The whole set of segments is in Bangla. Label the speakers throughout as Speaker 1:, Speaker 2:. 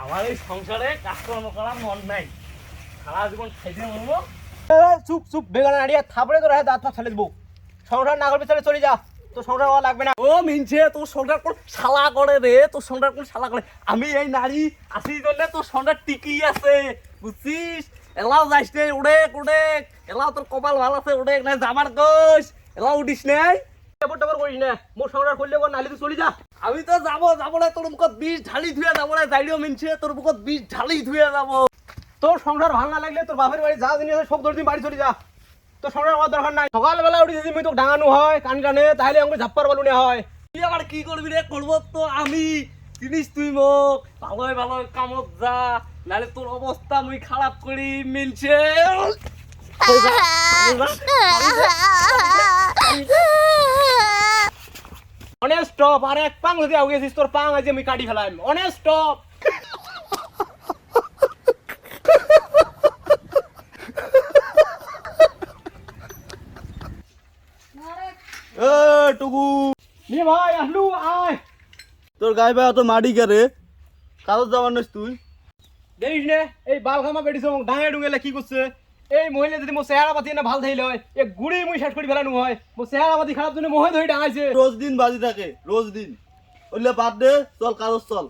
Speaker 1: আমার এই সংসারে কাজকর্ম করার মন নাই, সারা জীবন খাইতে মরবো।
Speaker 2: চুপ চুপ বেগানা নাড়িয়া থাপড়ে তোর দাঁত ফাঁক ফেলে দেবো। সংসার না করবি তাহলে চলে যা, তোর সংসার হওয়া লাগবে না।
Speaker 1: ও মিনছে, তোর সংসার কোন শালা করে রে, তোর সংসার কোন শালা করে? আমি এই নারী আসি জন্য তোর সংসার টিকি আছে, বুঝছিস? এলাও যাইস নে, উড়ে উড়ে এলাও তোর কপাল ভালো আছে, উড়ে না যাবার কোষ, এলাও উঠিস নাই।
Speaker 2: টাবর করিস না, মোর সংসার করলে নাহলে তুই চলে যা।
Speaker 1: আমি তো যাবো না, তোর মুখত বিষ ঢালি ধুয়ে যাবো না, যাইলেও মিনছে তোর মুখত বিষ ঢালি ধুয়ে যাবো।
Speaker 2: তোর সংসার ভালো না লাগলে তোর বাপের বাড়ি যা জিনিস আছে সব ধরে তুই বাড়ি চলে যা, তোর সংসার হওয়ার দরকার নাই। সকালবেলা উঠে যদি তোকে ডাঙানো হয় কান কানে, তাহলে আমাকে ঝাপ্পার বালুনে হয়।
Speaker 1: তুই আবার কি করবি রে? করবো তো আমি, জিনিস তুই মোক ভালোই ভালো কামত যা, নাহলে তোর অবস্থা মুই খারাপ করি মিলছে।
Speaker 2: অনেক স্টপ, আর এক পাং যদি আগে গেছিস তোর পাং আজ আমি কাটি ফেলাম। অনেক স্টপ।
Speaker 3: টুকু
Speaker 2: নি ভাই আসলু আয়।
Speaker 3: তোর গায়ে ভাই অত মাটি কে রে? কাগজ যাবার নস তুই?
Speaker 2: দেখিস নে এই বাল খামা বেটিস ডাঙে ডুঙেলে কি করছে। এই মহিলা যদি মোর চেহারা পাতি না ভাল থাইলে হয়, এ গুড়ি মুই শেষ করে ফেলানো হয়। মোর চেহারা পাতি খারাপ জন্য মোহে ধরে ডাঙাইছে।
Speaker 3: রোজ দিন বাজি থাকে, রোজ দিন। ওইলে বাদ দে, চল কাগজ চল।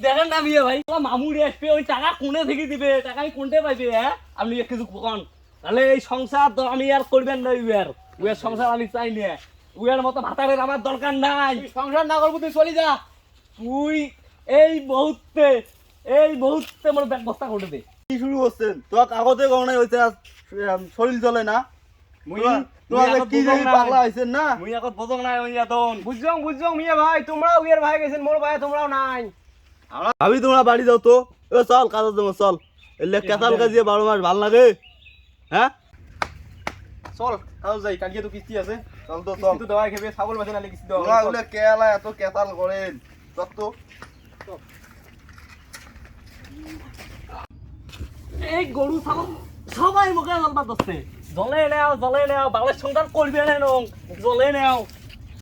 Speaker 1: দেখেন না মিয়া ভাই, মামুরি আসবে, ওই টাকা কোনে থেকে দিবে? টাকা আমি কোনটা পাইবে? হ্যাঁ আপনি কিছু কন, তাহলে এই সংসার তো আমি আর করবেন না। উয়ার সংসার আমি চাই না, উয়ার মতো ভাতারের আমার দরকার নাই।
Speaker 2: তুই সংসার না করবো তুই চলে যা।
Speaker 1: তুই এই মুহূর্তে মোর ব্যবস্থা করে দে।
Speaker 3: কি শুরু করছেন? তোর কাগজে গণনায় হয়েছে, শরীর চলে না। তোমার কি জানি পাগলা হয়েছেন না?
Speaker 1: মুই এখন বোঝং নাই ওই এখন।
Speaker 2: বুঝছং মিয়া ভাই, তোমরাও উইয়ের ভাই গেছেন, মোর ভাই তোমরাও নাই।
Speaker 3: ভাবি তোমরা বাড়ি যাও তো। চল কাগজ দেবো চল। এলে কেতাল কাজিয়ে 12 মাস ভাল লাগে? হ্যাঁ
Speaker 2: চল কাজ যাই, কালকে তো কিস্তি আছে।
Speaker 3: চল তো চল।
Speaker 2: কিস্তি তো দেওয়াই খেবে, ছাগল বেচে নালে কিস্তি দেওয়া
Speaker 3: তোমরা
Speaker 2: হবে।
Speaker 3: ওগুলো কেলা এত কেতাল করেন তত।
Speaker 1: এই গরু ছাগল সবাই মুখে জলপাত হচ্ছে, জলে নেও বাংলার সংসার করবে না, জলে নেও।